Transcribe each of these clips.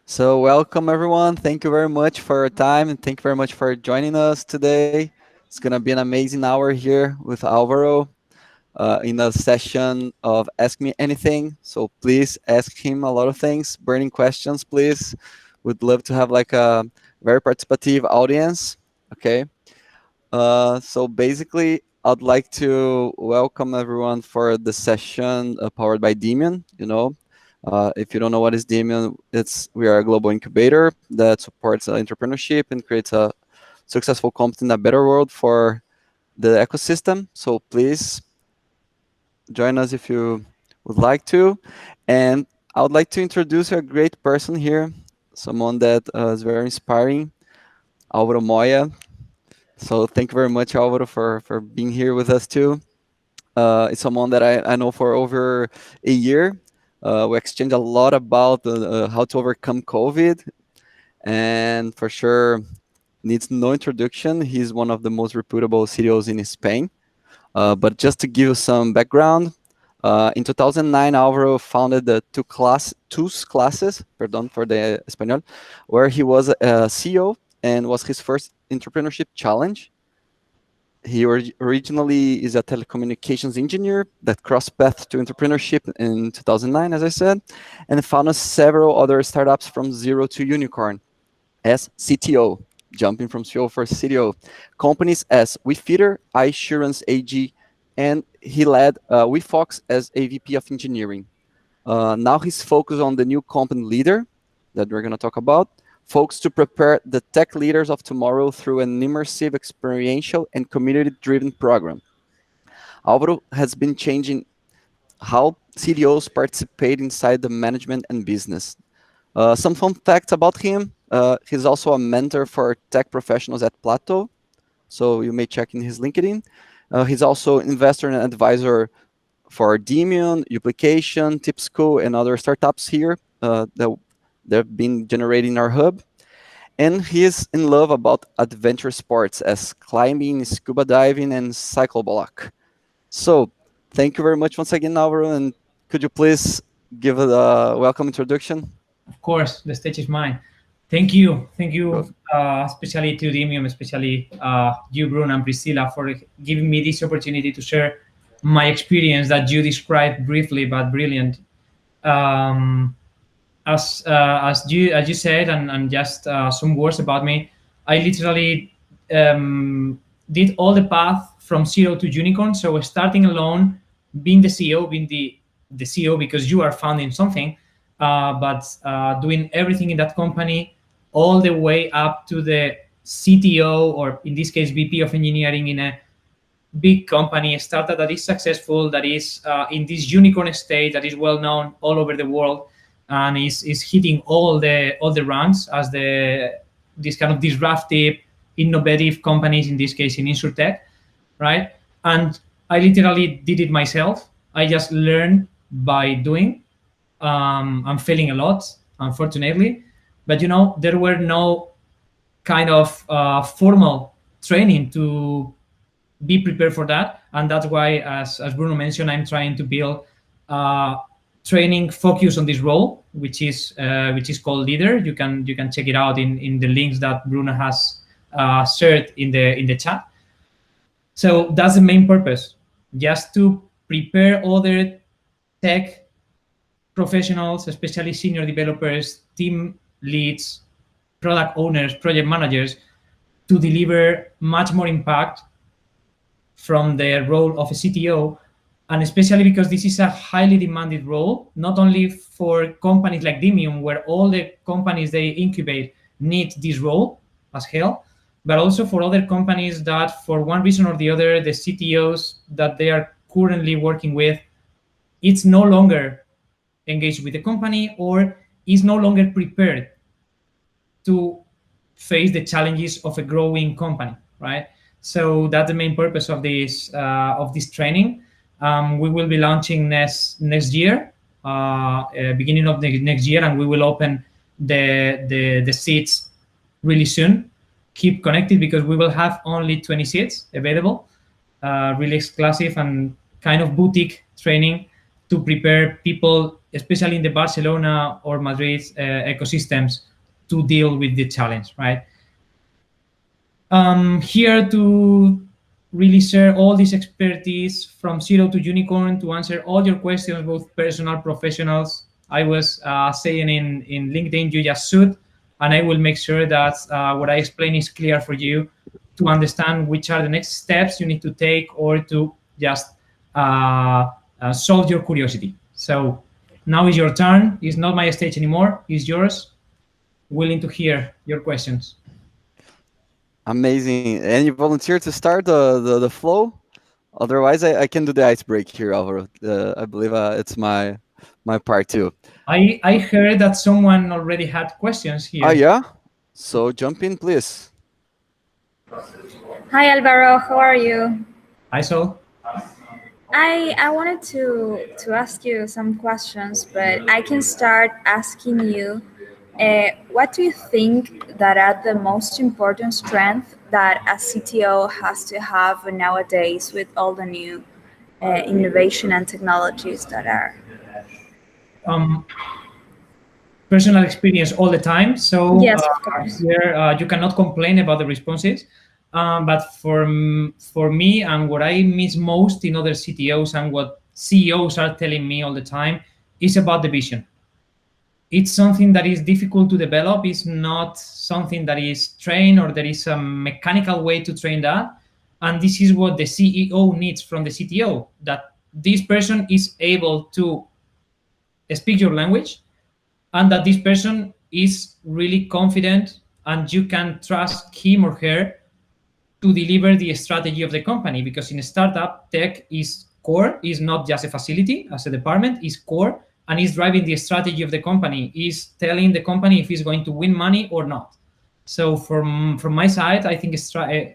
So, welcome everyone. Thank you very much for your time and thank you very much for joining us today. It's going to be an amazing hour here with Alvaro in a session of Ask Me Anything. So, please ask him a lot of things, burning questions, please. Would love to have like a very participative audience. Okay. So, basically, I'd like to welcome everyone for the session powered by Demian. If you don't know what is Demian, we are a global incubator that supports entrepreneurship and creates a successful company in a better world for the ecosystem. So please join us if you would like to. And I would like to introduce a great person here, someone that is very inspiring, Alvaro Moya. So thank you very much, Alvaro, for being here with us too. It's someone that I know for over a year. We exchanged a lot about how to overcome COVID, and for sure needs no introduction. He's one of the most reputable CTOs in Spain. But just to give you some background, in 2009, Alvaro founded the TUS classes, perdón for the español, where he was a CEO and was his first entrepreneurship challenge. He originally is a telecommunications engineer that crossed paths to entrepreneurship in 2009, as I said, and founded several other startups from zero to unicorn as CTO, jumping from CEO for CTO. Companies as WeFeeder, iSurance AG, and he led WeFox as AVP of engineering. Now he's focused on the new company Lidr that we're going to talk about, folks to prepare the tech leaders of tomorrow through an immersive, experiential, and community-driven program. Alvaro has been changing how CDOs participate inside the management and business. Some fun facts about him. He's also a mentor for tech professionals at Plato, so you may check in his LinkedIn. He's also investor and advisor for Demion, Uplication, Tipsco, and other startups here that they've been generating our hub. And he is in love about adventure sports as climbing, scuba diving, and cycle block. So, thank you very much once again, Alvaro, and could you please give a welcome introduction? Of course, the stage is mine. Thank you, especially to Dimium, especially you, Bruno, and Priscilla, for giving me this opportunity to share my experience that you described briefly but brilliant. Um, as you said, and just some words about me, I literally did all the path from zero to unicorn. So starting alone, being the CEO, being the CEO because you are founding something, but doing everything in that company, all the way up to the CTO, or in this case VP of engineering in a big company, a startup that is successful, that is in this unicorn stage, that is well known all over the world, and is hitting all the ranks as this kind of disruptive, innovative companies. In this case, in insurtech, right? And I literally did it myself. I just learned by doing. I'm failing a lot, unfortunately, but there were no kind of formal training to be prepared for that. And that's why, as Bruno mentioned, I'm trying to build training focus on this role, which is called Lidr. You can check it out in the links that Bruno has shared in the chat. So that's the main purpose, just to prepare other tech professionals, especially senior developers, team leads, product owners, project managers, to deliver much more impact from the role of a CTO, and especially because this is a highly demanded role, not only for companies like Demium, where all the companies they incubate need this role as hell, but also for other companies that, for one reason or the other, the CTOs that they are currently working with, it's no longer engaged with the company or is no longer prepared to face the challenges of a growing company, right? So that's the main purpose of this training. We will be launching next year, beginning of the next year, and we will open the seats really soon. Keep connected because we will have only 20 seats available. Really exclusive and kind of boutique training to prepare people especially in the Barcelona or Madrid ecosystems, to deal with the challenge, right? Here to really share all this expertise from zero to unicorn to answer all your questions, both personal, professionals. I was saying in LinkedIn, you just shoot, and I will make sure that what I explain is clear for you to understand which are the next steps you need to take or to just solve your curiosity. So now is your turn. It's not my stage anymore. It's yours. Willing to hear your questions. Amazing. Any volunteer to start the flow? Otherwise, I can do the ice break here, Alvaro. I believe it's my part too. I heard that someone already had questions Oh here. yeah. So jump in, please. Hi Alvaro, how are you? I saw. I wanted to ask you some questions, but I can start asking you, what do you think that are the most important strengths that a CTO has to have nowadays with all the new innovation and technologies that are? Um, personal experience all the time. So Yes, of course. here you cannot complain about the responses. But for me and what I miss most in other CTOs and what CEOs are telling me all the time is about the vision. It's something that is difficult to develop. It's not something that is trained or there is a mechanical way to train that. And this is what the CEO needs from the CTO, that this person is able to speak your language and that this person is really confident and you can trust him or her to deliver the strategy of the company, because in a startup, tech is core, is not just a facility as a department, is core, and is driving the strategy of the company, is telling the company if it's going to win money or not. So from my side, I think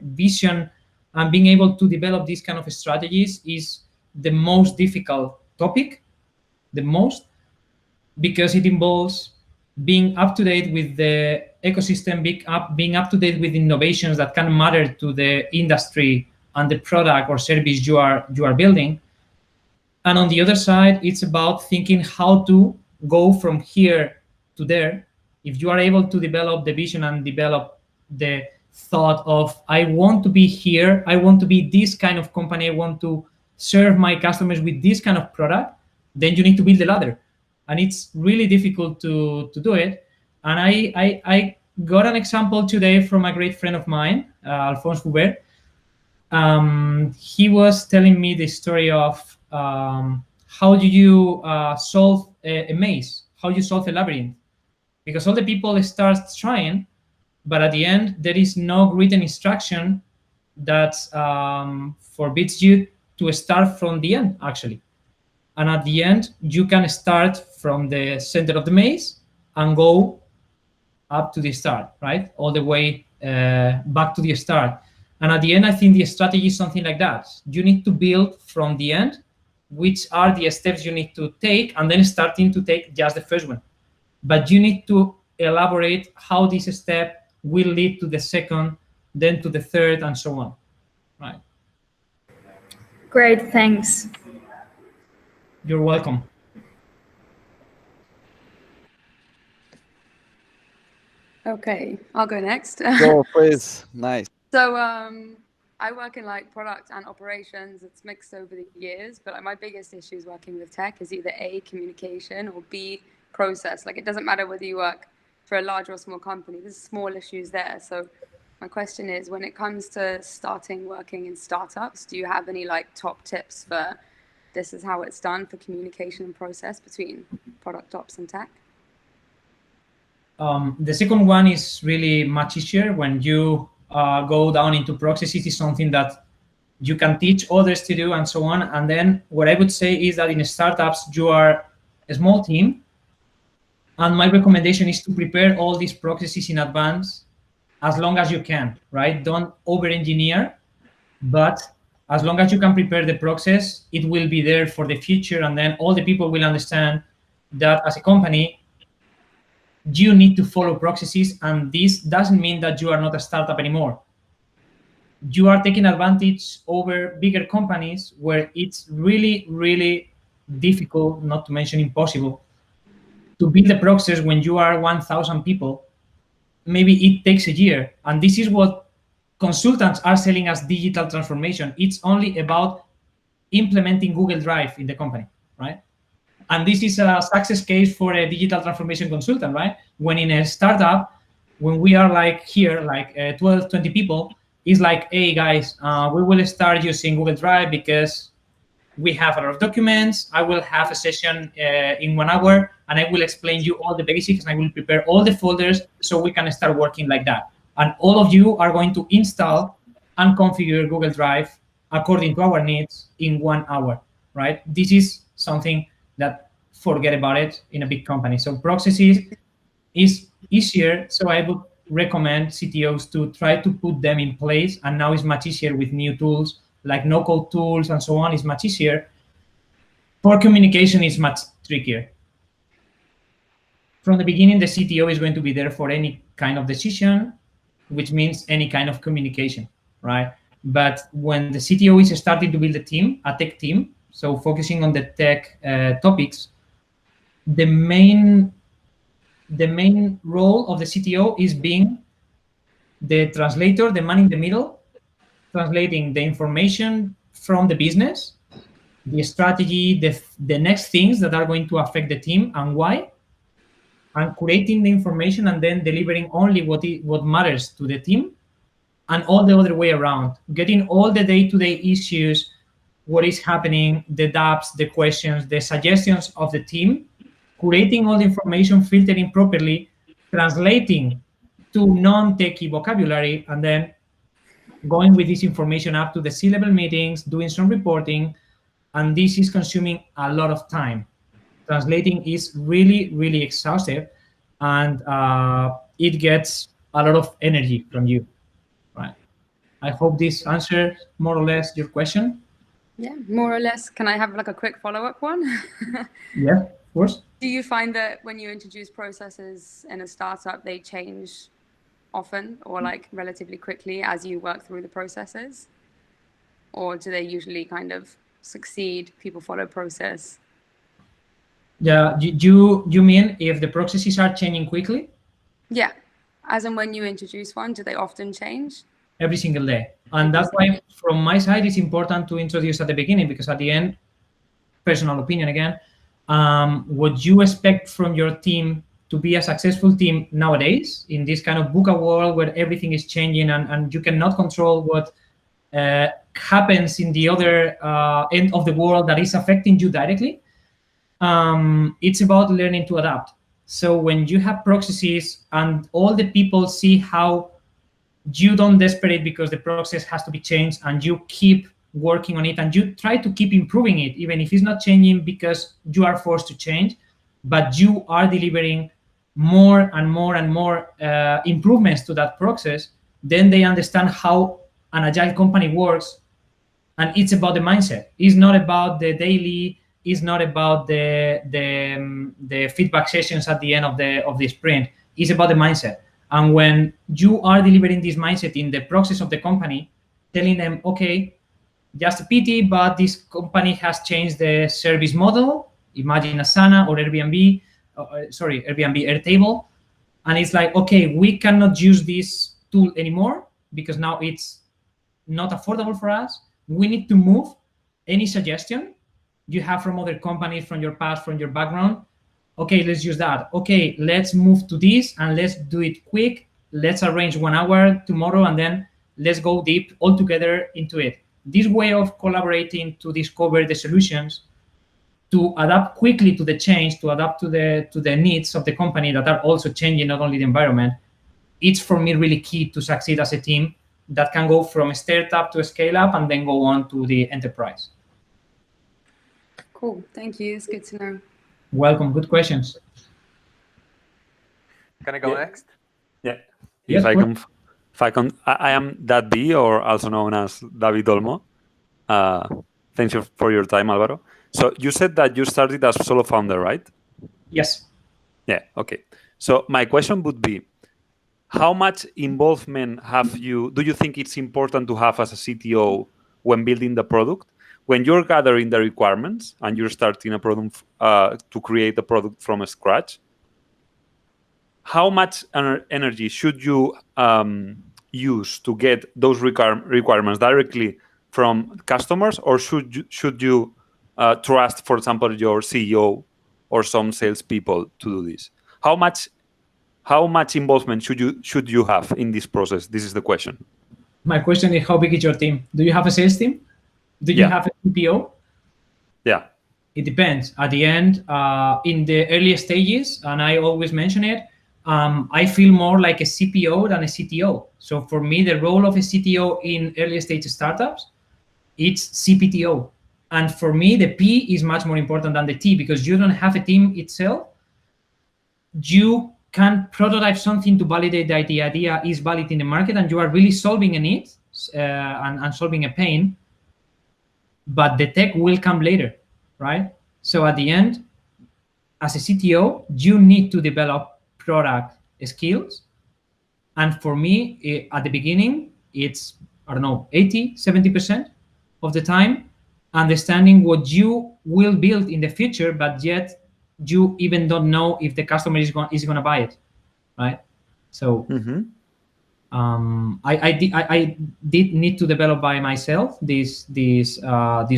vision and being able to develop these kind of strategies is the most difficult topic, the most, because it involves being up to date with the ecosystem, being up to date with innovations that can matter to the industry and the product or service you are building. And on the other side, it's about thinking how to go from here to there. If you are able to develop the vision and develop the thought of, I want to be here, I want to be this kind of company, I want to serve my customers with this kind of product, then you need to build the ladder. And it's really difficult to do it. And I got an example today from a great friend of mine, Alphonse Hubert. He was telling me the story of how do you solve a maze, how you solve a labyrinth, because all the people start trying, but at the end there is no written instruction that forbids you to start from the end actually. And at the end you can start from the center of the maze and go up to the start, right? All the way back to the start. And at the end, I think the strategy is something like that. You need to build from the end, which are the steps you need to take, and then starting to take just the first one. But you need to elaborate how this step will lead to the second, then to the third, and so on, right? Great, thanks. You're welcome. Okay, I'll go next. Go, please. Nice. So I work in like product and operations. It's mixed over the years, but like my biggest issue is working with tech is either A, communication, or B, process. Like it doesn't matter whether you work for a large or small company, there's small issues there. So my question is, when it comes to starting working in startups, do you have any like top tips for this is how it's done for communication and process between product ops and tech? The second one is really much easier. When you go down into processes, is something that you can teach others to do and so on. And then what I would say is that in startups, you are a small team. And my recommendation is to prepare all these processes in advance as long as you can, right? Don't over-engineer, but as long as you can prepare the process, it will be there for the future. And then all the people will understand that as a company, you need to follow processes. And this doesn't mean that you are not a startup anymore. You are taking advantage over bigger companies where it's really, really difficult, not to mention impossible, to build a process when you are 1,000 people, maybe it takes a year. And this is what consultants are selling as digital transformation. It's only about implementing Google Drive in the company, right? And this is a success case for a digital transformation consultant, right? When in a startup, when we are like here, like 12, 20 people, it's like, hey guys, we will start using Google Drive because we have a lot of documents. I will have a session in 1 hour, and I will explain you all the basics, and I will prepare all the folders so we can start working like that. And all of you are going to install and configure Google Drive according to our needs in 1 hour, right? This is something that forget about it in a big company. So processes is easier. So I would recommend CTOs to try to put them in place. And now it's much easier with new tools like no-code tools and so on. Is much easier. For communication, is much trickier. From the beginning, the CTO is going to be there for any kind of decision, which means any kind of communication, right? But when the CTO is starting to build a team, a tech team, so focusing on the tech topics, the main role of the CTO is being the translator, the man in the middle, translating the information from the business, the strategy, the next things that are going to affect the team and why, and creating the information and then delivering only what matters to the team, and all the other way around, getting all the day-to-day issues, what is happening, the doubts, the questions, the suggestions of the team, creating all the information, filtering properly, translating to non-techie vocabulary, and then going with this information up to the C-level meetings, doing some reporting, and this is consuming a lot of time. Translating is really, really exhaustive, and it gets a lot of energy from you, right? I hope this answers more or less your question. Yeah, more or less. Can I have like a quick follow-up one? Yeah, of course. Do you find that when you introduce processes in a startup, they change often or like relatively quickly as you work through the processes? Or do they usually kind of succeed, people follow process? Yeah, you mean if the processes are changing quickly? Yeah, as in when you introduce one, do they often change? Every single day. And that's why from my side, it's important to introduce at the beginning, because at the end, personal opinion again, what you expect from your team to be a successful team nowadays in this kind of VUCA world where everything is changing and you cannot control what happens in the other end of the world that is affecting you directly. It's about learning to adapt. So when you have processes and all the people see how you don't desperate because the process has to be changed, and you keep working on it and you try to keep improving it, even if it's not changing because you are forced to change, but you are delivering more and more and more improvements to that process, then they understand how an agile company works. And it's about the mindset. It's not about the daily, it's not about the feedback sessions at the end of the sprint. It's about the mindset. And when you are delivering this mindset in the process of the company, telling them, okay, just a pity, but this company has changed the service model. Imagine Asana or Airbnb, Airbnb Airtable. And it's like, okay, we cannot use this tool anymore because now it's not affordable for us. We need to move. Any suggestion you have from other companies, from your past, from your background, okay, let's use that. Okay, let's move to this and let's do it quick. Let's arrange 1 hour tomorrow and then let's go deep all together into it. This way of collaborating to discover the solutions, to adapt quickly to the change, to adapt to the needs of the company that are also changing, not only the environment, it's for me really key to succeed as a team that can go from a startup to a scale up and then go on to the enterprise. Cool, thank you. It's good to know. Welcome, good questions. Can I go next? Yeah. Yes, I am that B, or also known as David Olmo. Thanks for your time, Alvaro. So you said that you started as solo founder, right? Yes. Yeah, okay. So my question would be, how much involvement do you think it's important to have as a CTO when building the product? When you're gathering the requirements and you're starting a product to create a product from scratch, how much energy should you use to get those requirements directly from customers, or should you trust, for example, your CEO or some salespeople to do this? How much involvement should you have in this process? This is the question. My question is, how big is your team? Do you have a sales team? Do you have a CPO? Yeah. It depends. At the end, in the early stages, and I always mention it, I feel more like a CPO than a CTO. So for me, the role of a CTO in early stage startups, it's CPTO. And for me, the P is much more important than the T, because you don't have a team itself. You can prototype something to validate that the idea is valid in the market, and you are really solving a need and solving a pain, but the tech will come later, right? So at the end, as a CTO, you need to develop product skills. And for me, at the beginning, it's, I don't know, 80, 70% of the time, understanding what you will build in the future, but yet you even don't know if the customer is going to buy it, right? So I did need to develop by myself this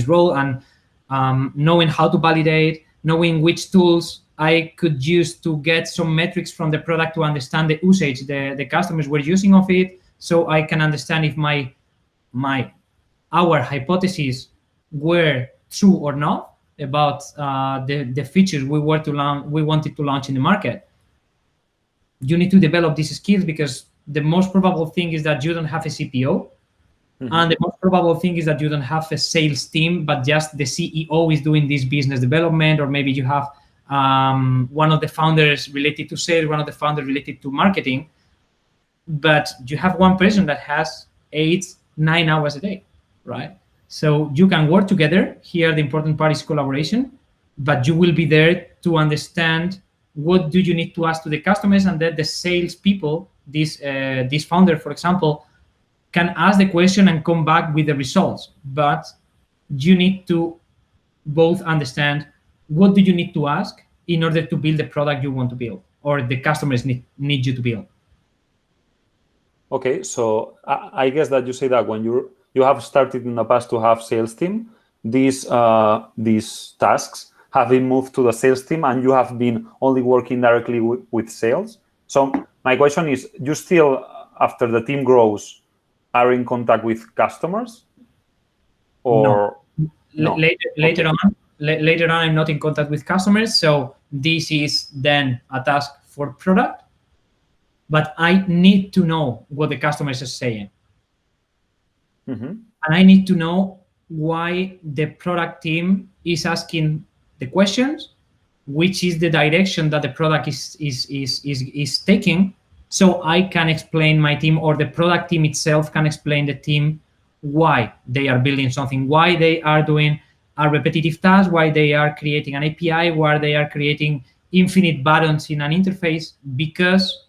role, and knowing how to validate, knowing which tools I could use to get some metrics from the product to understand the usage the customers were using of it, so I can understand if our hypotheses were true or not about the features we wanted to launch in the market. You need to develop these skills, because the most probable thing is that you don't have a CPO, and the most probable thing is that you don't have a sales team, but just the CEO is doing this business development, or maybe you have one of the founders related to sales, one of the founders related to marketing, but you have one person that has 8-9 hours a day, right? So you can work together. Here, the important part is collaboration, but you will be there to understand what do you need to ask to the customers, and that the sales people, this founder, for example, can ask the question and come back with the results. But you need to both understand what do you need to ask in order to build the product you want to build, or the customers need you to build. Okay, so I guess that you say that when you have started in the past to have sales team, these tasks have been moved to the sales team, and you have been only working directly with sales. So my question is, you still, after the team grows, are in contact with customers? Or no? Later on, I'm not in contact with customers. So this is then a task for product, but I need to know what the customers are saying. And I need to know why the product team is asking the questions, which is the direction that the product is taking, so I can explain my team, or the product team itself can explain the team why they are building something, why they are doing a repetitive task, why they are creating an API, why they are creating infinite buttons in an interface, because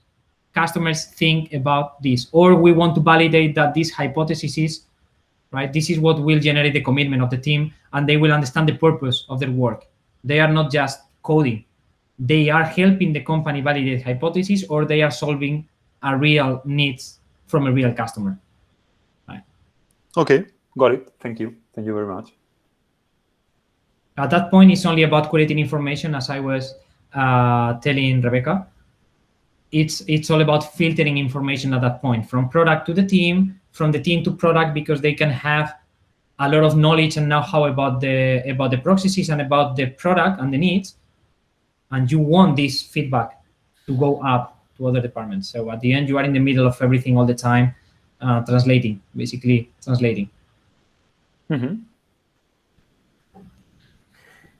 customers think about this, or we want to validate that this hypothesis is right. This is what will generate the commitment of the team, and they will understand the purpose of their work. They are not just coding. They are helping the company validate hypotheses, or they are solving a real needs from a real customer. Right. Okay, got it. Thank you. Thank you very much. At that point, it's only about creating information, as I was telling Rebecca. It's all about filtering information at that point, from product to the team, from the team to product, because they can have a lot of knowledge and know-how about the processes and about the product and the needs, and you want this feedback to go up to other departments. So at the end, you are in the middle of everything all the time, basically translating.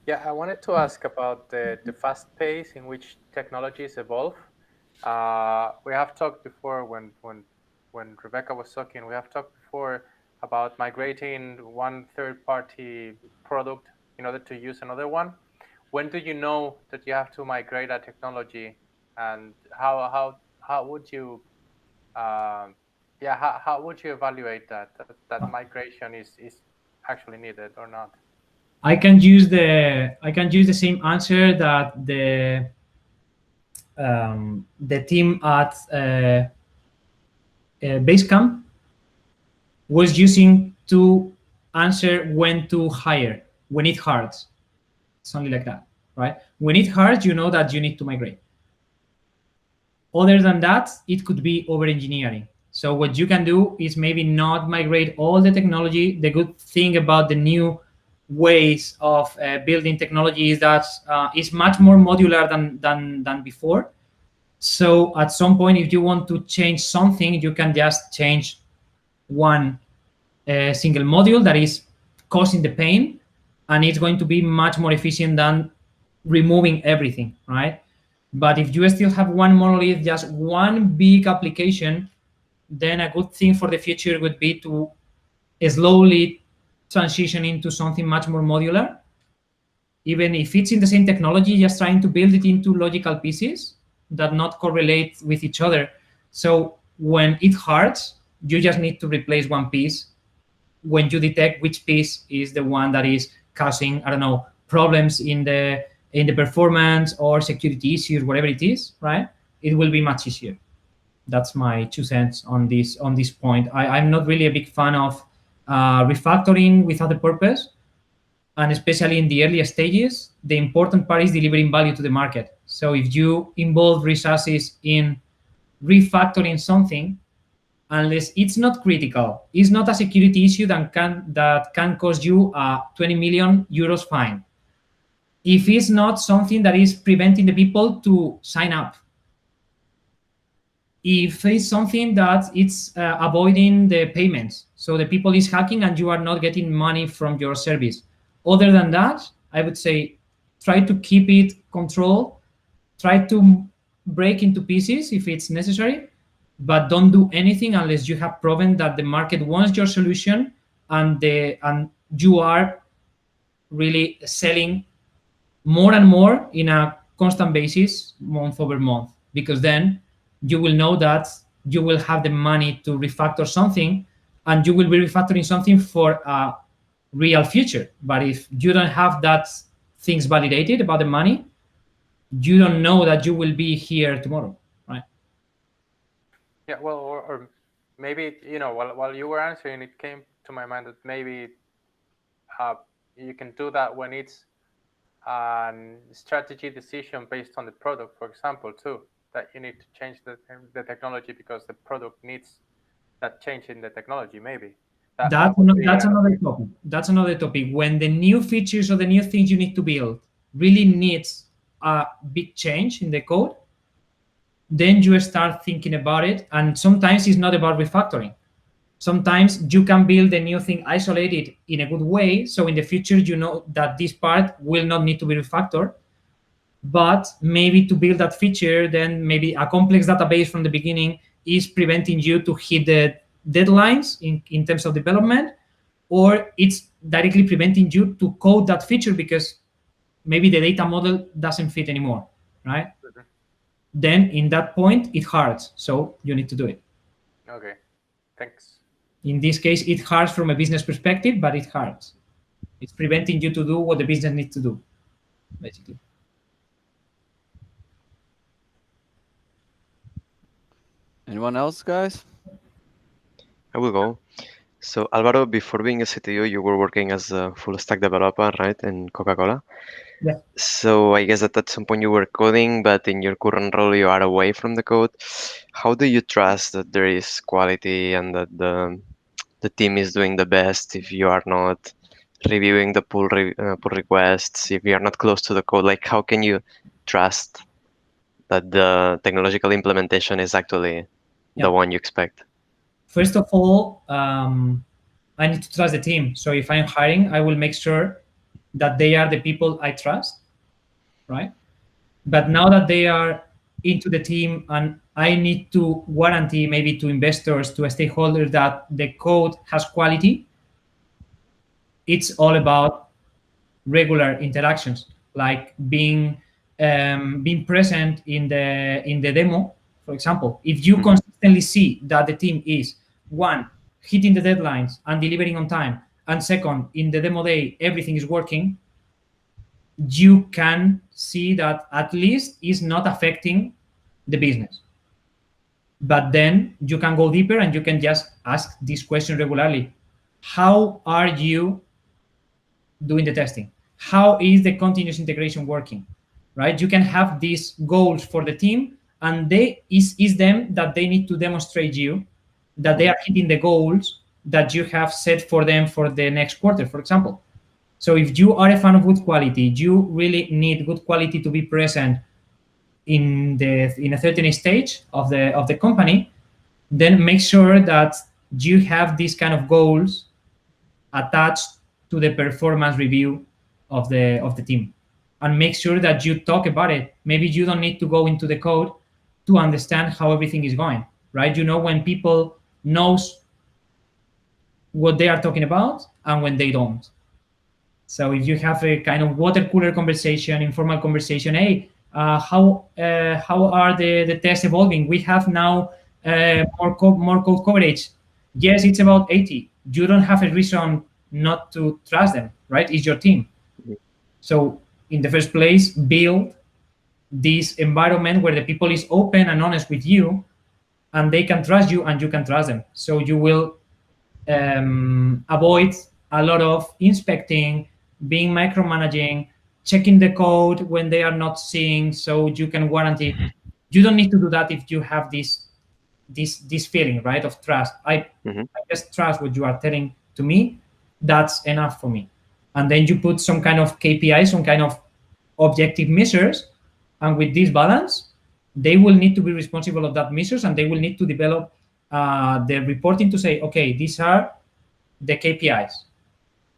Yeah, I wanted to ask about the fast pace in which technologies evolve. We have talked before, when Rebecca was talking, we have talked before about migrating one third-party product in order to use another one. When do you know that you have to migrate a technology, and how would you how would you evaluate that migration is actually needed or not? I can use the same answer that the team at Basecamp was using to answer when to hire, when it hurts. Something like that, right? When it hurts, you know that you need to migrate. Other than that, it could be over engineering. So what you can do is maybe not migrate all the technology. The good thing about the new ways of building technology is that it's much more modular than before. So at some point, if you want to change something, you can just change one single module that is causing the pain, and it's going to be much more efficient than removing everything, right? But if you still have one monolith, just one big application, then a good thing for the future would be to slowly transition into something much more modular. Even if it's in the same technology, just trying to build it into logical pieces that not correlate with each other. So when it hurts, you just need to replace one piece when you detect which piece is the one that is causing, I don't know, problems in the performance or security issues, whatever it is, right? It will be much easier. That's my 2 cents on this point. I'm not really a big fan of refactoring without a purpose, and especially in the earlier stages, the important part is delivering value to the market. So if you involve resources in refactoring something, unless it's not critical, it's not a security issue that can cost you a 20 million euros fine. If it's not something that is preventing the people to sign up, if it's something that it's avoiding the payments, so the people is hacking and you are not getting money from your service. Other than that, I would say try to keep it controlled, try to break into pieces if it's necessary, but don't do anything unless you have proven that the market wants your solution and you are really selling more and more in a constant basis, month over month, because then you will know that you will have the money to refactor something, and you will be refactoring something for a real future. But if you don't have that things validated about the money, you don't know that you will be here tomorrow, right? Yeah, well, or maybe, while you were answering, it came to my mind that maybe you can do that when it's a strategy decision based on the product, for example, too, that you need to change the technology because the product needs that change in the technology, maybe. That's another topic. That's another topic. When the new features or the new things you need to build really needs a big change in the code, then you start thinking about it. And sometimes it's not about refactoring. Sometimes you can build a new thing isolated in a good way. So in the future, you know that this part will not need to be refactored. But maybe to build that feature, then maybe a complex database from the beginning is preventing you to hit the deadlines in terms of development, or it's directly preventing you to code that feature because maybe the data model doesn't fit anymore, right? Mm-hmm. Then in that point, it hurts. So you need to do it. Okay, thanks. In this case, it hurts from a business perspective, but it hurts. It's preventing you to do what the business needs to do, basically. Anyone else, guys? I will go. So Alvaro, before being a CTO, you were working as a full stack developer, right, in Coca-Cola? Yeah. So I guess that at some point you were coding, but in your current role you are away from the code. How do you trust that there is quality and that the team is doing the best if you are not reviewing the pull requests, if you are not close to the code? Like, how can you trust that the technological implementation is actually the one you expect? First of all, I need to trust the team. So if I'm hiring, I will make sure that they are the people I trust, right? But now that they are into the team and I need to guarantee maybe to investors, to stakeholders that the code has quality, it's all about regular interactions, like being present in the demo. For example, if you consistently see that the team is, one, hitting the deadlines and delivering on time, and second, in the demo day everything is working, you can see that at least it's not affecting the business. But then you can go deeper and you can just ask this question regularly. How are you doing the testing? How is the continuous integration working? Right? You can have these goals for the team, and is them that they need to demonstrate you that they are hitting the goals that you have set for them for the next quarter, for example. So if you are a fan of good quality, you really need good quality to be present in a certain stage of the company, then make sure that you have these kind of goals attached to the performance review of the team, and make sure that you talk about it. Maybe you don't need to go into the code to understand how everything is going, right? You know, when people knows what they are talking about and when they don't. So if you have a kind of water cooler conversation, informal conversation, hey, how are the tests evolving? We have now more code coverage. Yes, it's about 80. You don't have a reason not to trust them, right? It's your team. So in the first place, build this environment where the people is open and honest with you, and they can trust you and you can trust them. So you will avoid a lot of inspecting, being micromanaging, checking the code when they are not seeing, so you can guarantee. You don't need to do that if you have this feeling, right, of trust. I just trust what you are telling to me. That's enough for me. And then you put some kind of KPI, some kind of objective measures, and with this balance, they will need to be responsible of that measures, and they will need to develop the reporting to say, okay, these are the KPIs.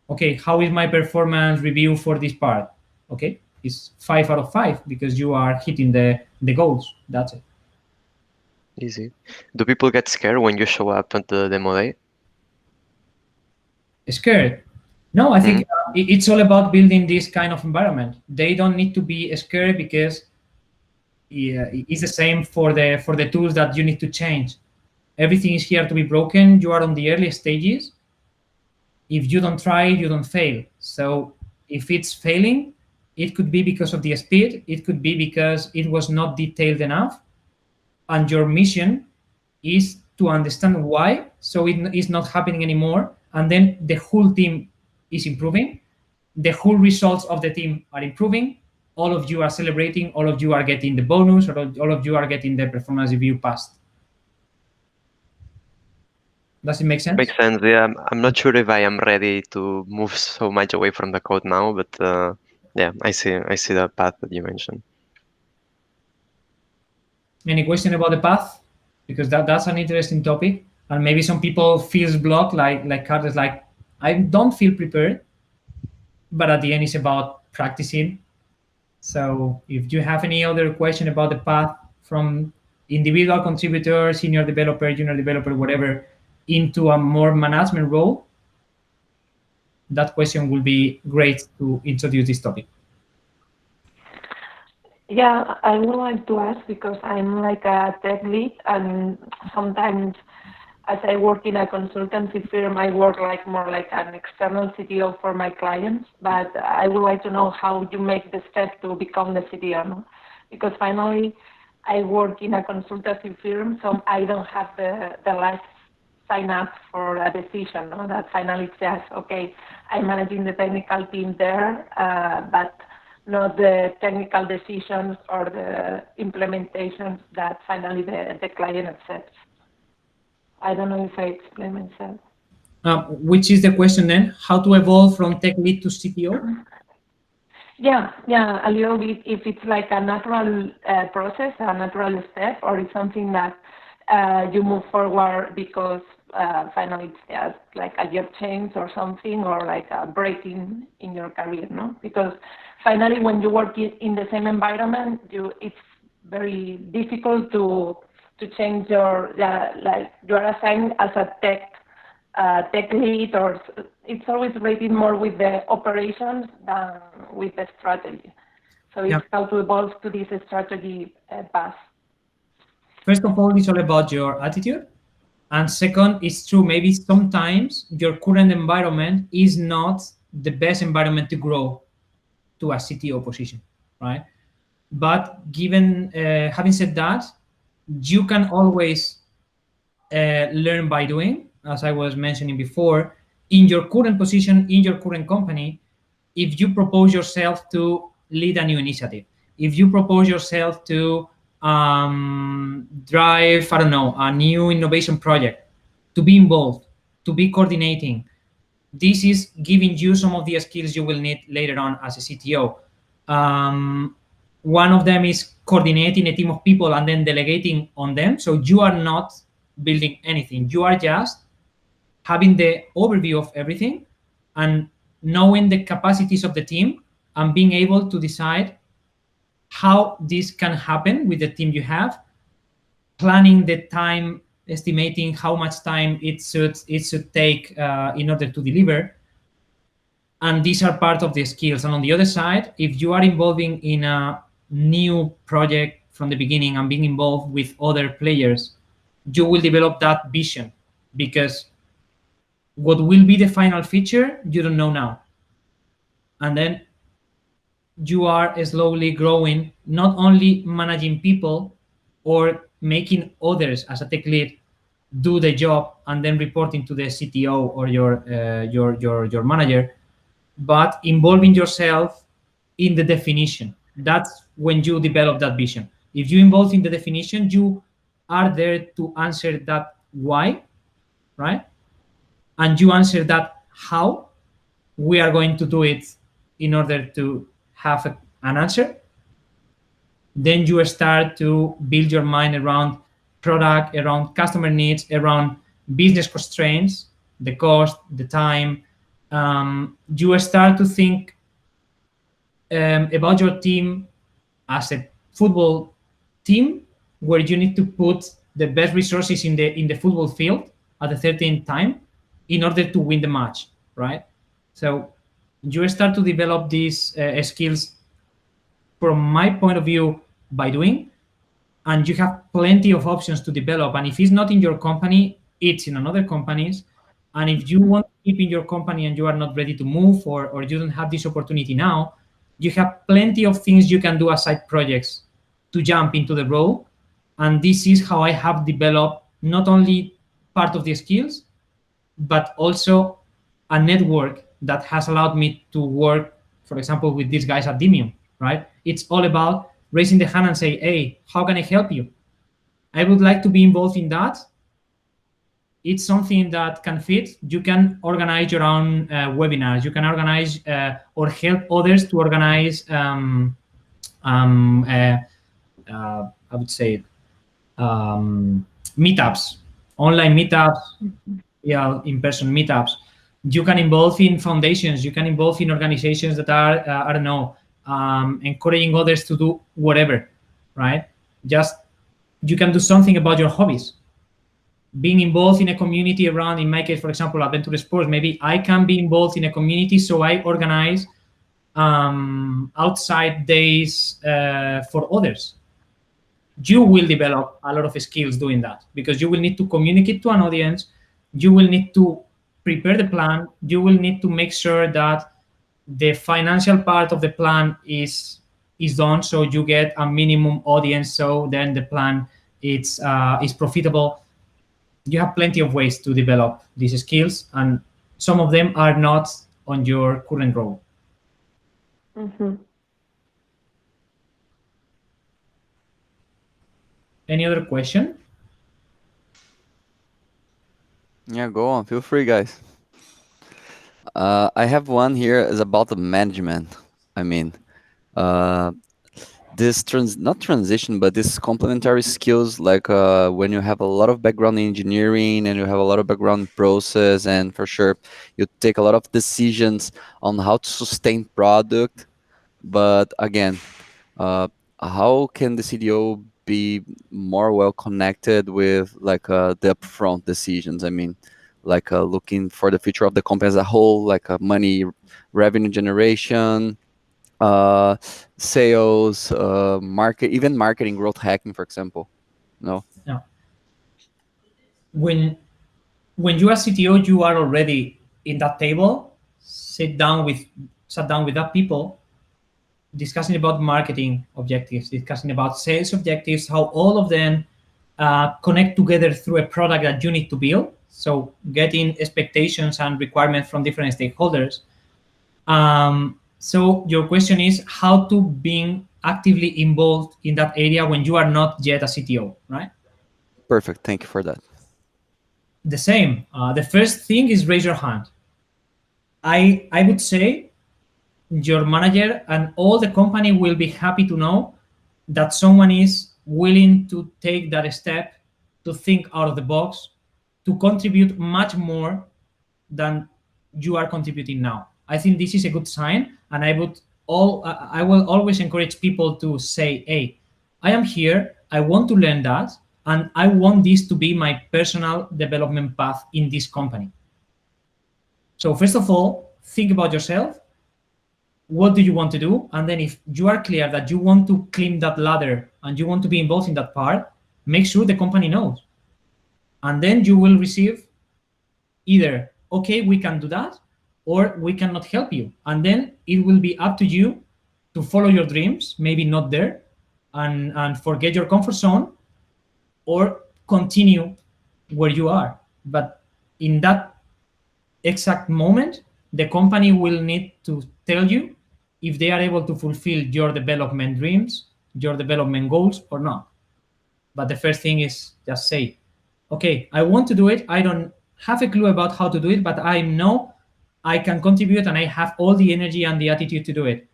Okay, how is my performance review for this part? Okay, it's 5 out of 5 because you are hitting the goals. That's it. Easy. Do people get scared when you show up at the demo day? Scared? No, I think it's all about building this kind of environment. They don't need to be scared because it's the same for the tools that you need to change. Everything is here to be broken. You are on the early stages. If you don't try, you don't fail. So if it's failing, it could be because of the speed. It could be because it was not detailed enough. And your mission is to understand why, so it is not happening anymore. And then the whole team is improving. The whole results of the team are improving. All of you are celebrating. All of you are getting the bonus, or all of you are getting the performance review passed. Does it make sense? Makes sense. Yeah, I'm not sure if I am ready to move so much away from the code now, but yeah, I see the path that you mentioned. Any question about the path? Because that's an interesting topic, and maybe some people feels blocked, like Carlos, like I don't feel prepared. But at the end, it's about practicing. So if you have any other question about the path from individual contributor, senior developer, junior developer, whatever, into a more management role, that question will be great to introduce this topic. Yeah, I would like to ask because I'm like a tech lead, and sometimes as I work in a consultancy firm, I work like more like an external CTO for my clients, but I would like to know how you make the step to become the CTO, no? Because finally I work in a consultancy firm, so I don't have the last sign up for a decision, no? That finally says, okay, I'm managing the technical team there, but not the technical decisions or the implementations that finally the client accepts. I don't know if I explain myself. Which is the question then? How to evolve from tech lead to CTO? Yeah, a little bit. If it's like a natural process, a natural step, or it's something that you move forward because finally it's just like a job change or something, or like a break in your career, no? Because finally, when you work in the same environment, it's very difficult to change your like you are assigned as a tech lead, or it's always related more with the operations than with the strategy. So it's how to evolve to this strategy path. First of all, it's all about your attitude. And second, it's true, maybe sometimes your current environment is not the best environment to grow to a CTO position, right? But given having said that, you can always learn by doing, as I was mentioning before. In your current position, in your current company, if you propose yourself to lead a new initiative, if you propose yourself to drive, I don't know, a new innovation project, to be involved, to be coordinating, this is giving you some of the skills you will need later on as a CTO. One of them is coordinating a team of people and then delegating on them. So you are not building anything. You are just having the overview of everything and knowing the capacities of the team and being able to decide how this can happen with the team you have, planning the time, estimating how much time it should take in order to deliver. And these are part of the skills. And on the other side, if you are involving in a new project from the beginning and being involved with other players, you will develop that vision, because what will be the final feature, you don't know now. And then you are slowly growing, not only managing people or making others as a tech lead do the job and then reporting to the CTO or your manager, but involving yourself in the definition. That's when you develop that vision. If you involve in the definition, you are there to answer that why, right? And you answer that how we are going to do it in order to have an answer. Then you start to build your mind around product, around customer needs, around business constraints, the cost, the time. You start to think about your team as a football team, where you need to put the best resources in the football field at a certain time in order to win the match, right? So you start to develop these skills, from my point of view, by doing, and you have plenty of options to develop. And if it's not in your company, it's in another companies. And if you want to keep in your company and you are not ready to move, or you don't have this opportunity now, you have plenty of things you can do as side projects to jump into the role. And this is how I have developed not only part of the skills, but also a network that has allowed me to work, for example, with these guys at Dimium, right? It's all about raising the hand and say, hey, how can I help you? I would like to be involved in that. It's something that can fit. You can organize your own webinars. You can organize or help others to organize, I would say, meetups, online meetups, yeah, in-person meetups. You can involve in foundations. You can involve in organizations that are, I don't know, encouraging others to do whatever, right? Just, you can do something about your hobbies. Being involved in a community around, in my case, for example, adventure sports, maybe I can be involved in a community, so I organize outside days for others. You will develop a lot of skills doing that, because you will need to communicate to an audience, you will need to prepare the plan, you will need to make sure that the financial part of the plan is done, so you get a minimum audience, so then the plan is profitable. You have plenty of ways to develop these skills, and some of them are not on your current role. Mm-hmm. Any other question? Yeah, go on. Feel free, guys. I have one here is about the management. I mean, uh, this not transition, but this complementary skills, like when you have a lot of background in engineering and you have a lot of background in process, and for sure you take a lot of decisions on how to sustain product. But again, uh, how can the CDO be more well connected with like the upfront decisions? I mean, like looking for the future of the company as a whole, like money, revenue generation, uh, sales, market, even marketing, growth hacking, for example. No. Yeah. When you are CTO, you are already in that table, sat down with that people. discussing about marketing objectives, discussing about sales objectives, how all of them connect together through a product that you need to build. So getting expectations and requirements from different stakeholders. So your question is how to being actively involved in that area when you are not yet a CTO, right? Perfect. Thank you for that. The same. The first thing is raise your hand. I would say your manager and all the company will be happy to know that someone is willing to take that step, to think out of the box, to contribute much more than you are contributing now. I think this is a good sign, and I will always encourage people to say, hey, I am here, I want to learn that, and I want this to be my personal development path in this company. So first of all, think about yourself. What do you want to do? And then if you are clear that you want to climb that ladder and you want to be involved in that part, make sure the company knows. And then you will receive either, okay, we can do that, or we cannot help you. And then it will be up to you to follow your dreams, maybe not there, and forget your comfort zone, or continue where you are. But in that exact moment, the company will need to tell you if they are able to fulfill your development dreams, your development goals, or not. But the first thing is just say, okay, I want to do it. I don't have a clue about how to do it, but I know I can contribute and I have all the energy and the attitude to do it.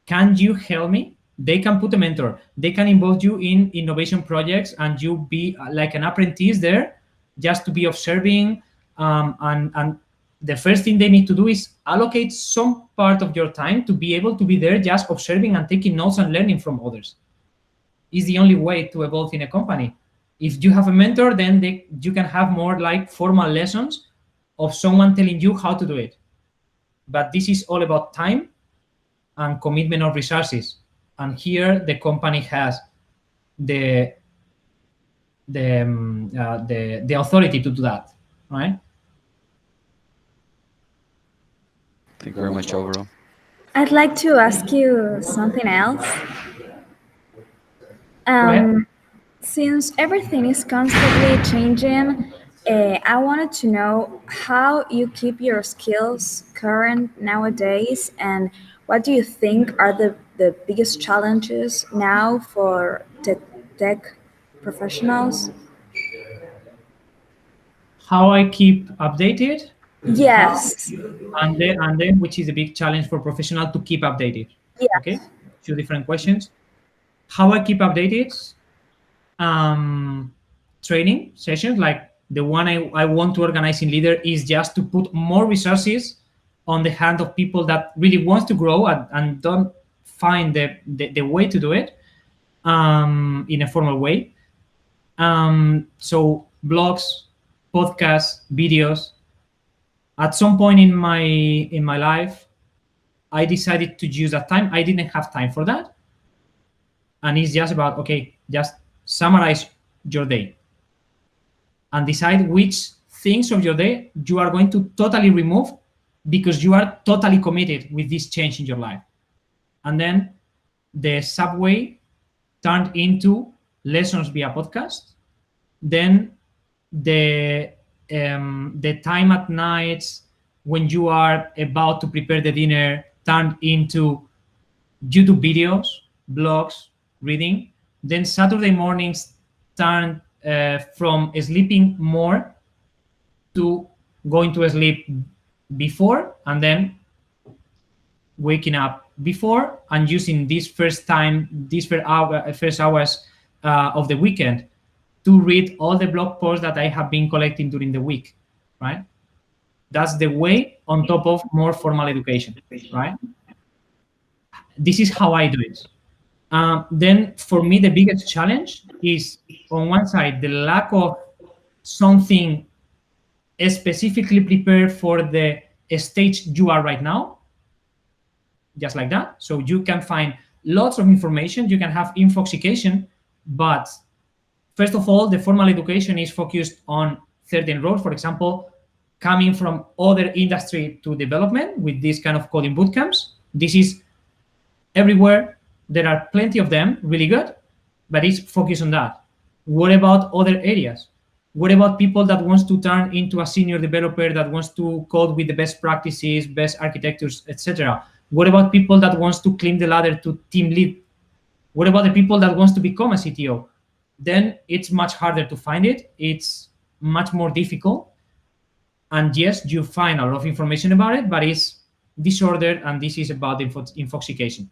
Can you help me? They can put a mentor. They can involve you in innovation projects and you be like an apprentice there, just to be observing. And the first thing they need to do is allocate some part of your time to be able to be there just observing and taking notes and learning from others. Is the only way to evolve in a company. If you have a mentor, then you can have more like formal lessons of someone telling you how to do it. But this is all about time and commitment of resources. And here the company has the authority to do that, right? Thank you very much, Alvaro. I'd like to ask you something else. Since everything is constantly changing, I wanted to know how you keep your skills current nowadays, and what do you think are the biggest challenges now for tech professionals? How I keep updated? Yes. And then which is a big challenge for professional to keep updated. Yes. Okay, two different questions. How I keep updated? Training sessions like the one I want to organize in Lidr is just to put more resources on the hand of people that really wants to grow and don't find the way to do it in a formal way. So blogs, podcasts, videos. At some point in my life, I decided to use that time. I didn't have time for that. And it's just about, okay, just summarize your day and decide which things of your day you are going to totally remove because you are totally committed with this change in your life. And then the subway turned into lessons via podcast. Then the time at nights when you are about to prepare the dinner turned into YouTube videos, blogs, reading. Then Saturday mornings turned from sleeping more to going to sleep before and then waking up before and using these first hours of the weekend to read all the blog posts that I have been collecting during the week, right? That's the way on top of more formal education, right? This is how I do it. Then for me, the biggest challenge is on one side, the lack of something specifically prepared for the stage you are right now, just like that. So you can find lots of information, you can have infoxication, but first of all, the formal education is focused on certain roles. For example, coming from other industry to development with this kind of coding bootcamps. This is everywhere. There are plenty of them, really good, but it's focused on that. What about other areas? What about people that wants to turn into a senior developer, that wants to code with the best practices, best architectures, etc.? What about people that wants to climb the ladder to team lead? What about the people that wants to become a CTO? Then it's much harder to find it. It's much more difficult. And yes, you find a lot of information about it, but it's disordered, and this is about infoxication.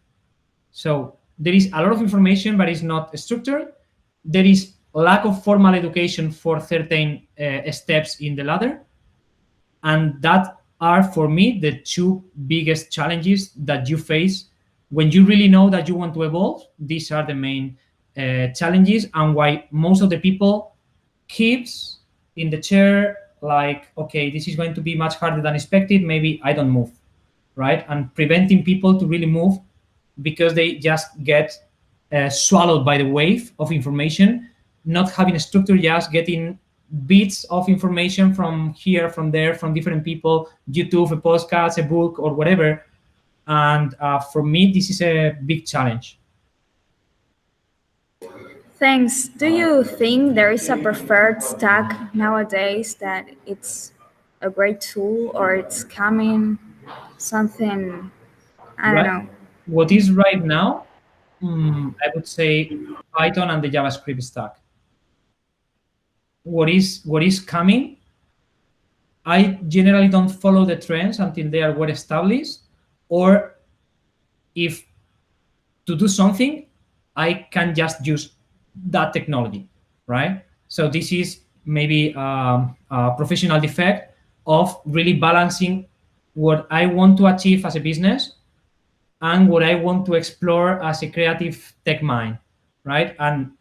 So there is a lot of information, but it's not structured. There is lack of formal education for certain steps in the ladder. And that are, for me, the two biggest challenges that you face when you really know that you want to evolve. These are the main challenges, and why most of the people keeps in the chair, like, okay, this is going to be much harder than expected, maybe I don't move, right? And preventing people to really move because they just get swallowed by the wave of information, not having a structure, just getting bits of information from here, from there, from different people, YouTube, a podcast, a book, or whatever. And for me, this is a big challenge. Thanks. Do you think there is a preferred stack nowadays that it's a great tool, or it's coming something, I don't Right. know. What is right now, I would say Python and the JavaScript stack. What is coming, I generally don't follow the trends until they are well established, or if to do something, I can just use that technology, right? So this is maybe a professional defect of really balancing what I want to achieve as a business and what I want to explore as a creative tech mind, right? And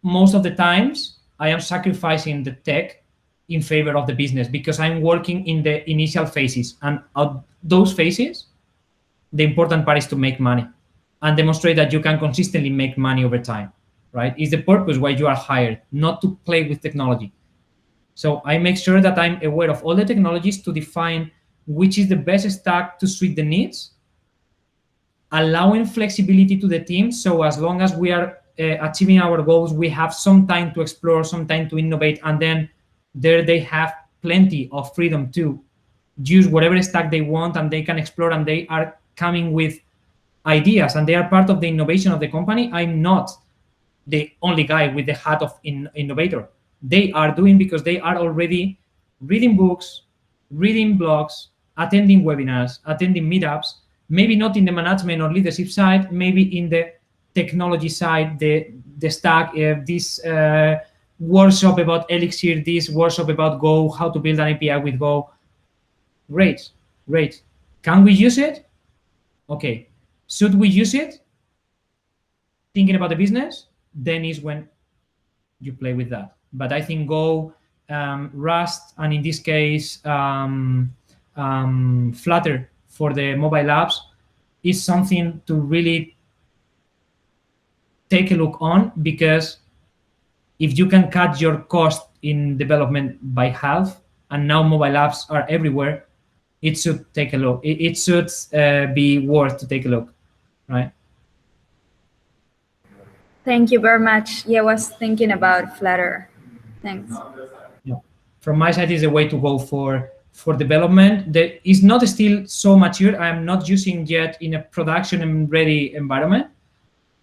most of the times I am sacrificing the tech in favor of the business because I'm working in the initial phases. And of those phases, the important part is to make money and demonstrate that you can consistently make money over time, right? Is the purpose why you are hired, not to play with technology. So I make sure that I'm aware of all the technologies to define which is the best stack to suit the needs, allowing flexibility to the team. So as long as we are achieving our goals, we have some time to explore, some time to innovate, and then there they have plenty of freedom to use whatever stack they want, and they can explore, and they are coming with ideas, and they are part of the innovation of the company. I'm not the only guy with the hat of innovator. They are doing because they are already reading books, reading blogs, attending webinars, attending meetups, maybe not in the management or leadership side, maybe in the technology side, the stack, this workshop about Elixir, this workshop about Go, how to build an API with Go. Great, great. Can we use it? Okay. Should we use it? Thinking about the business, then is when you play with that. But I think Go, Rust, and in this case, Flutter for the mobile apps is something to really take a look on, because if you can cut your cost in development by half, and now mobile apps are everywhere, it should take a look. It should be worth to take a look, right? Thank you very much. Yeah, I was thinking about Flutter. Thanks. Yeah. From my side, is a way to go for development. That is not still so mature. I am not using yet in a production and ready environment.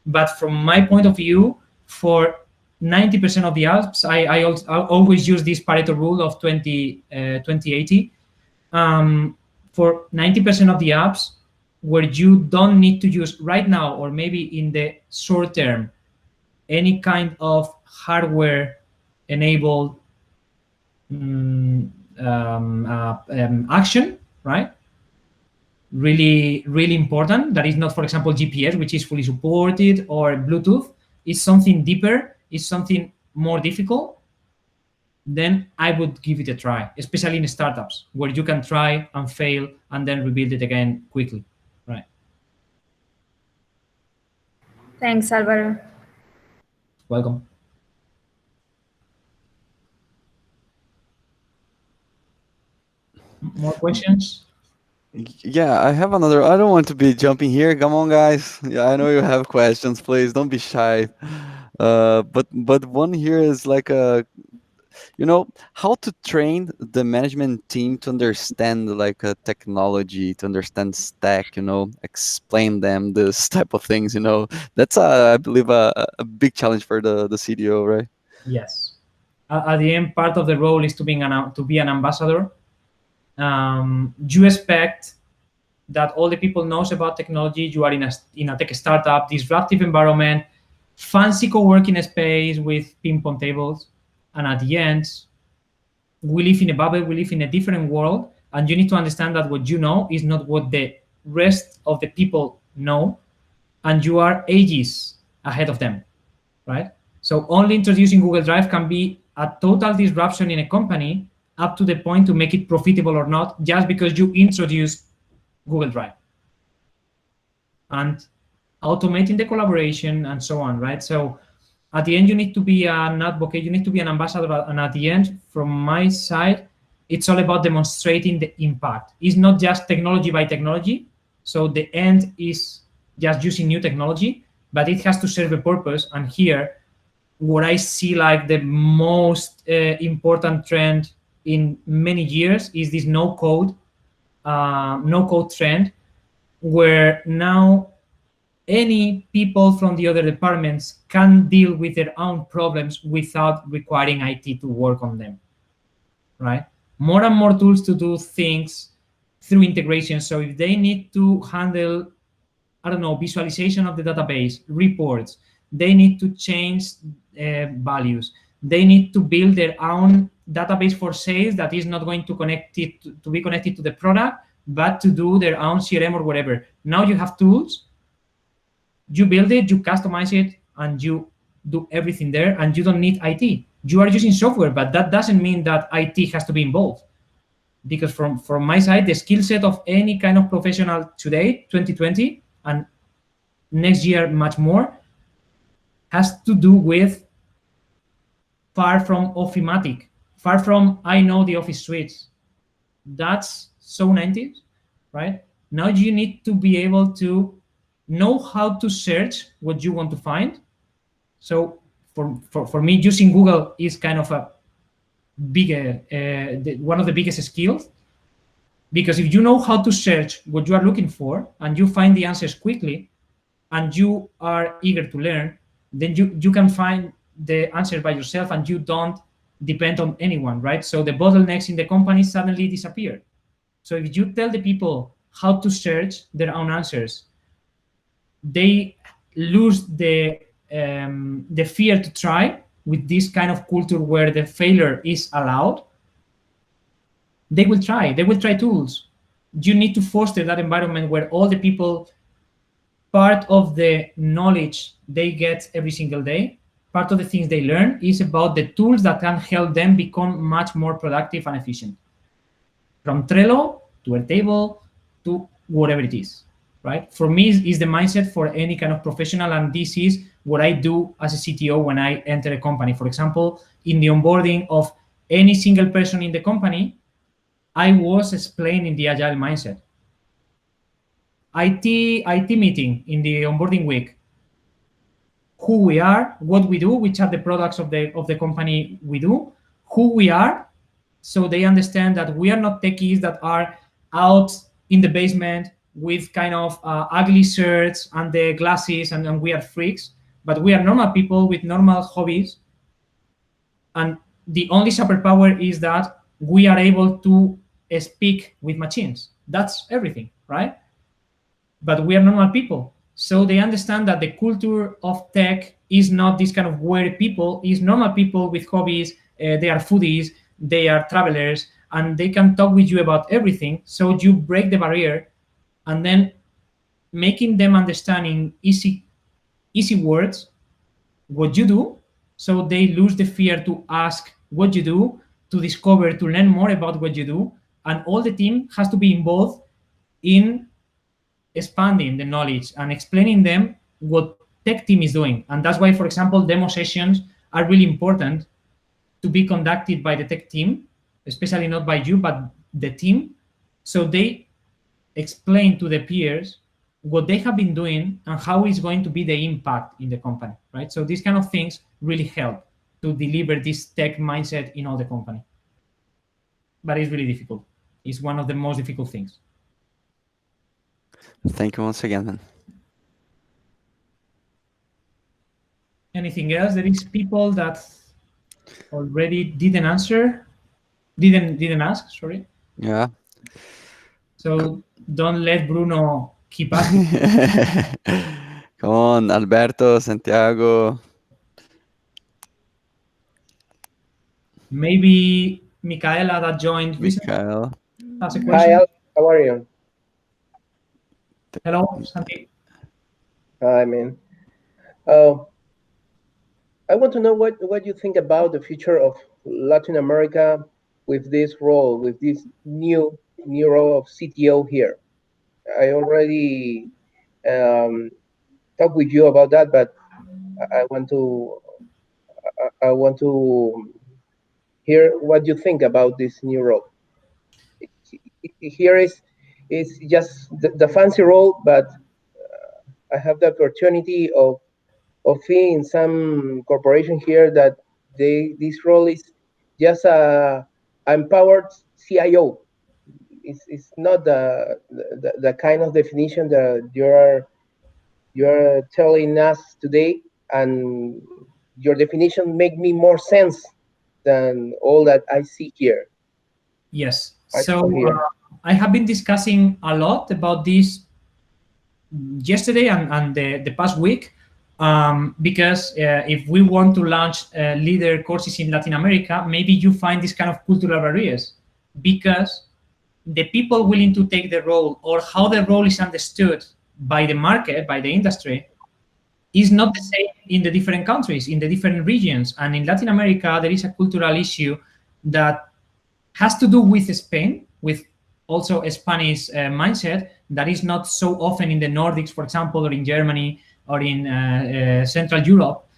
But from my point of view, for 90% of the apps, I always use this Pareto rule of 20-80. For 90% of the apps where you don't need to use right now, or maybe in the short term, any kind of hardware enabled action, right? Really, really important. That is not, for example, GPS, which is fully supported, or Bluetooth. Is something deeper, is something more difficult, then I would give it a try, especially in startups where you can try and fail and then rebuild it again quickly, right? Thanks, Alvaro. Welcome. More questions? Yeah, I have another. I don't want to be jumping here. Come on, guys. Yeah, I know you have questions. Please don't be shy. But one here is like how to train the management team to understand like a technology, to understand stack. Explain them this type of things. That's I believe a big challenge for the CDO, right? Yes. At the end, part of the role is to be an ambassador. You expect that all the people knows about technology. You are in a tech startup, disruptive environment, fancy co-working space with ping pong tables, and at the end, we live in a bubble. We live in a different world, and you need to understand that what you know is not what the rest of the people know, and you are ages ahead of them, right? So only introducing Google Drive can be a total disruption in a company up to the point to make it profitable or not, just because you introduce Google Drive. And automating the collaboration and so on, right? So at the end, you need to be an advocate, you need to be an ambassador, and at the end, from my side, it's all about demonstrating the impact. It's not just technology by technology, so the end is just using new technology, but it has to serve a purpose. And here, what I see like the most important trend in many years is this no code trend, where now any people from the other departments can deal with their own problems without requiring IT to work on them, right? More and more tools to do things through integration. So if they need to handle, I don't know, visualization of the database, reports, they need to change values. They need to build their own database for sales that is not going to be connected to the product, but to do their own CRM or whatever. Now you have tools. You build it, you customize it, and you do everything there, and you don't need IT. You are using software, but that doesn't mean that IT has to be involved. Because from my side, the skill set of any kind of professional today, 2020, and next year much more, has to do with far from Offimatic, far from I know the Office suites. That's so 90s, right? Now you need to be able to know how to search what you want to find. So for me, using Google is kind of a bigger, one of the biggest skills, because if you know how to search what you are looking for and you find the answers quickly and you are eager to learn, then you can find the answer by yourself and you don't depend on anyone, right? So the bottlenecks in the company suddenly disappear. So if you tell the people how to search their own answers, they lose the fear to try. With this kind of culture where the failure is allowed, they will try tools. You need to foster that environment where all the people, part of the knowledge they get every single day, part of the things they learn is about the tools that can help them become much more productive and efficient. From Trello to Airtable to whatever it is, right? For me, is the mindset for any kind of professional, and this is what I do as a CTO when I enter a company. For example, in the onboarding of any single person in the company, I was explaining the agile mindset. IT meeting in the onboarding week, who we are, what we do, which are the products of the company we do, who we are, so they understand that we are not techies that are out in the basement with kind of ugly shirts and the glasses and we are freaks, but we are normal people with normal hobbies, and the only superpower is that we are able to speak with machines. That's everything, right? But we are normal people. So they understand that the culture of tech is not this kind of weird people, is normal people with hobbies, they are foodies, they are travelers, and they can talk with you about everything. So you break the barrier, and then making them understand in easy words what you do, so they lose the fear to ask what you do, to discover, to learn more about what you do, and all the team has to be involved in expanding the knowledge and explaining them what tech team is doing. And that's why, for example, demo sessions are really important to be conducted by the tech team, especially not by you, but the team. So they explain to the peers what they have been doing and how it's going to be the impact in the company, right? So these kind of things really help to deliver this tech mindset in all the company. But it's really difficult. It's one of the most difficult things. Thank you once again, man. Anything else? There is people that already didn't ask, sorry. Yeah. So don't let Bruno keep asking. Come on, Alberto, Santiago. Maybe Micaela that joined recently Mikhail. has a Hi, question. how are you? Hello, Santi. Hi, man. I want to know what you think about the future of Latin America with this role, with this new role of CTO here. I already talked with you about that, but I want to hear what you think about this new role. Here is just the fancy role, but I have the opportunity of seeing some corporation here that this role is just a empowered CIO. It's not the kind of definition that you're telling us today, and your definition make me more sense than all that I see here. Yes. I So saw here. I have been discussing a lot about this yesterday and the past week, because if we want to launch Lidr courses in Latin America, maybe you find this kind of cultural barriers because the people willing to take the role or how the role is understood by the market, by the industry, is not the same in the different countries, in the different regions. And in Latin America, there is a cultural issue that has to do with Spain, with also a Spanish mindset that is not so often in the Nordics, for example, or in Germany or in Central Europe,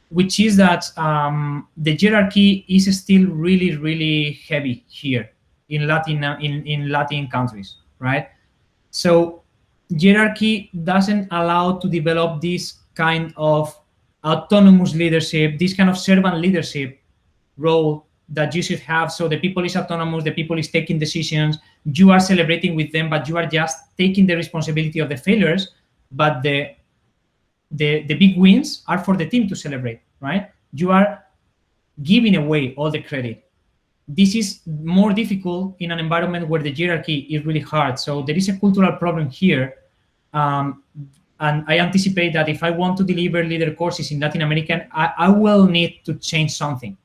which is that the hierarchy is still really, really heavy here in Latin countries, right? So hierarchy doesn't allow to develop this kind of autonomous leadership, this kind of servant leadership role that you should have. So the people is autonomous, the people is taking decisions, you are celebrating with them, but you are just taking the responsibility of the failures, but the big wins are for the team to celebrate, right? You are giving away all the credit. This is more difficult in an environment where the hierarchy is really hard. So there is a cultural problem here. And I anticipate that if I want to deliver Lidr courses in Latin America, I will need to change something.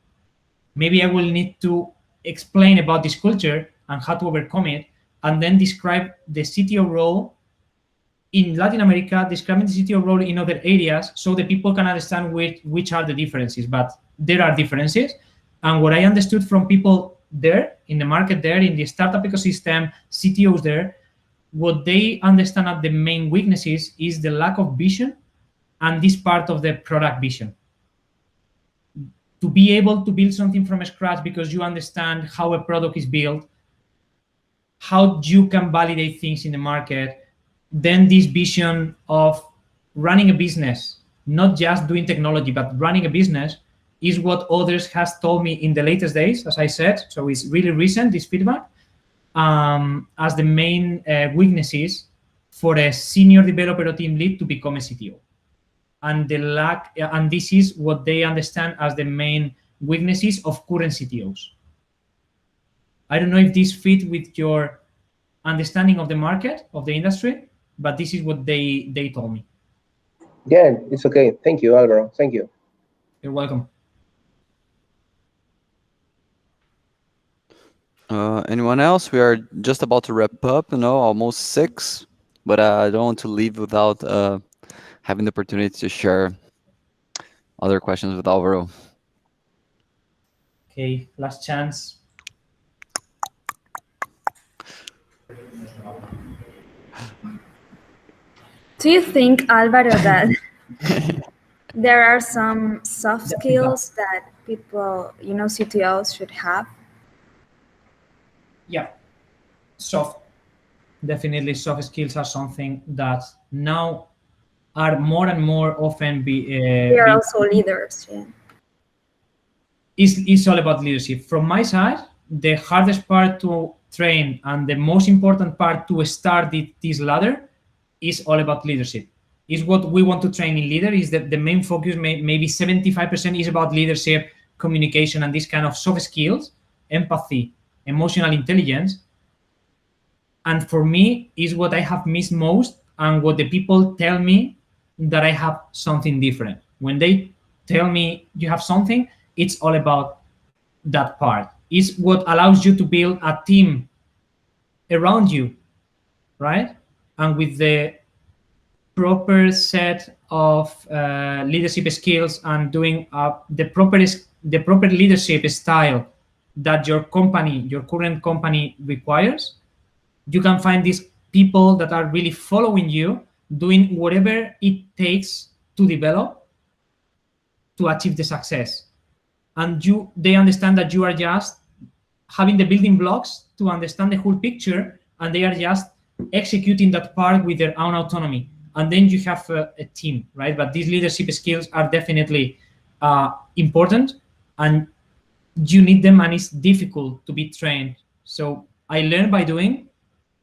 Maybe I will need to explain about this culture and how to overcome it, and then describe the CTO role in Latin America, describing the CTO role in other areas so the people can understand which are the differences. But there are differences. And what I understood from people there, in the market there, in the startup ecosystem, CTOs there, what they understand as the main weaknesses is the lack of vision and this part of the product vision. To be able to build something from scratch because you understand how a product is built, how you can validate things in the market, then this vision of running a business, not just doing technology, but running a business, is what others has told me in the latest days, as I said. So it's really recent, this feedback, as the main weaknesses for a senior developer or team lead to become a CTO. And the lack, and this is what they understand as the main weaknesses of current CTOs. I don't know if this fits with your understanding of the market, of the industry, but this is what they told me. Yeah, it's okay. Thank you, Alvaro. Thank you. You're welcome. Anyone else? We are just about to wrap up, almost 6, but I don't want to leave without having the opportunity to share other questions with Alvaro. Okay, last chance. Do you think, Alvaro, that there are some soft skills that people, CTOs should have? Yeah, soft. definitely soft skills are something that now are more and more often We are also leaders. Yeah. Is all about leadership. From my side, the hardest part to train and the most important part to start this ladder is all about leadership. Is what we want to train in Lidr. Is that the main focus, maybe 75% is about leadership, communication, and this kind of soft skills, empathy, emotional intelligence. And for me, is what I have missed most, and what the people tell me that I have something different. When they tell me you have something, it's all about that part. It's what allows you to build a team around you, right? And with the proper set of leadership skills and doing the proper leadership style that your current company requires, you can find these people that are really following you, doing whatever it takes to develop to achieve the success. And they understand that you are just having the building blocks to understand the whole picture, and they are just executing that part with their own autonomy. And then you have a team, right? But these leadership skills are definitely important, and you need them, and it's difficult to be trained. So I learned by doing.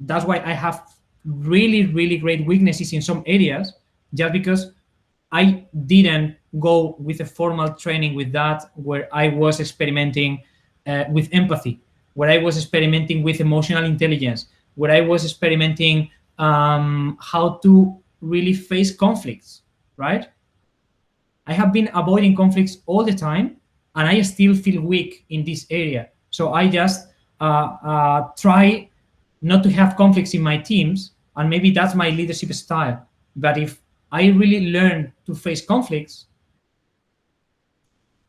That's why I have really, really great weaknesses in some areas, just because I didn't go with a formal training with that, where I was experimenting with empathy, where I was experimenting with emotional intelligence, where I was experimenting how to really face conflicts, right? I have been avoiding conflicts all the time, and I still feel weak in this area. So I just try not to have conflicts in my teams, and maybe that's my leadership style. But if I really learn to face conflicts,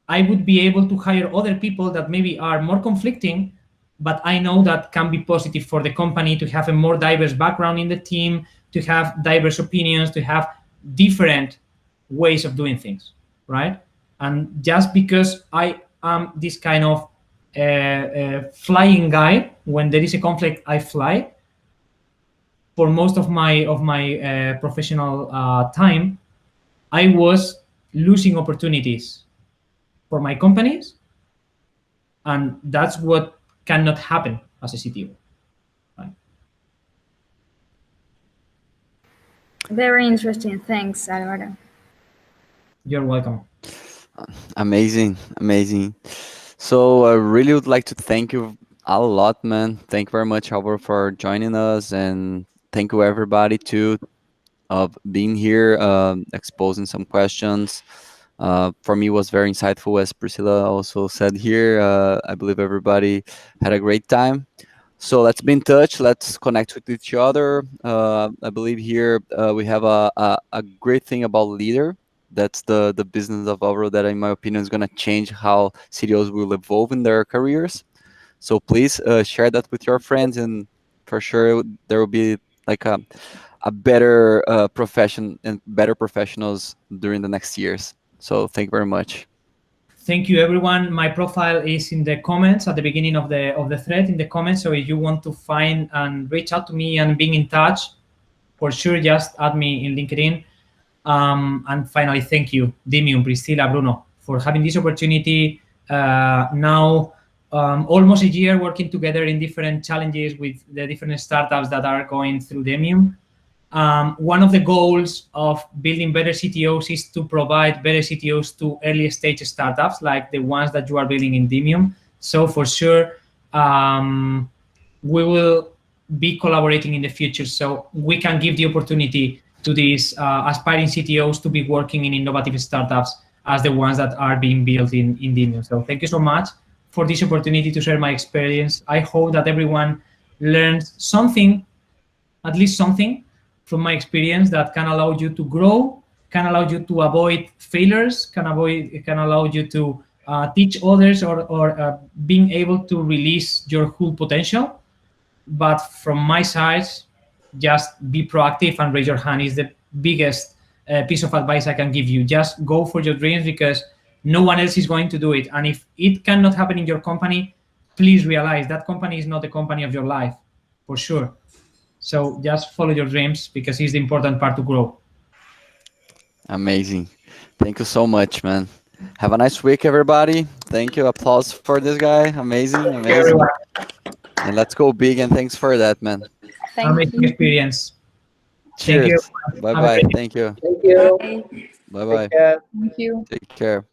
I would be able to hire other people that maybe are more conflicting, but I know that can be positive for the company, to have a more diverse background in the team, to have diverse opinions, to have different ways of doing things, right? And just because I am this kind of flying guy, when there is a conflict, I fly. For most of my professional time, I was losing opportunities for my companies, and that's what cannot happen as a CTO. Right? Very interesting. Thanks, Alvaro. You're welcome. Amazing, amazing. So I really would like to thank you a lot, man. Thank you very much, Alvaro, for joining us, and thank you everybody too of being here, exposing some questions. For me, it was very insightful, as Priscilla also said here. I believe everybody had a great time. So let's be in touch. Let's connect with each other. I believe here we have a great thing about Lidr. That's the business of Alvaro that, in my opinion, is going to change how CTOs will evolve in their careers. So please share that with your friends, and for sure there will be like a better profession and better professionals during the next years. So thank you very much. Thank you, everyone. My profile is in the comments at the beginning of the thread in the comments. So if you want to find and reach out to me and being in touch, for sure, just add me in LinkedIn. And finally, thank you, Dimium, Priscilla, Bruno, for having this opportunity. Now, almost a year working together in different challenges with the different startups that are going through Dimium. One of the goals of building better CTOs is to provide better CTOs to early stage startups like the ones that you are building in Dimium. So for sure, we will be collaborating in the future, so we can give the opportunity to these aspiring CTOs to be working in innovative startups as the ones that are being built in Dimium. So thank you so much for this opportunity to share my experience. I hope that everyone learned something, at least something, from my experience that can allow you to grow, can allow you to avoid failures, can allow you to teach others, or being able to release your whole potential. But from my side, just be proactive and raise your hand is the biggest piece of advice I can give you. Just go for your dreams, because no one else is going to do it. And if it cannot happen in your company, please realize that company is not the company of your life, for sure. So just follow your dreams because it's the important part to grow. Amazing. Thank you so much, man. Have a nice week, everybody. Thank you. Applause for this guy. Amazing, Thank you, amazing. everyone. And let's go big. And thanks for that, man. Thank Amazing you. experience. Thank you. Cheers. Bye Have a bye. great day. Thank you. Thank you. Bye. Bye Take bye. care. Thank you. Take care.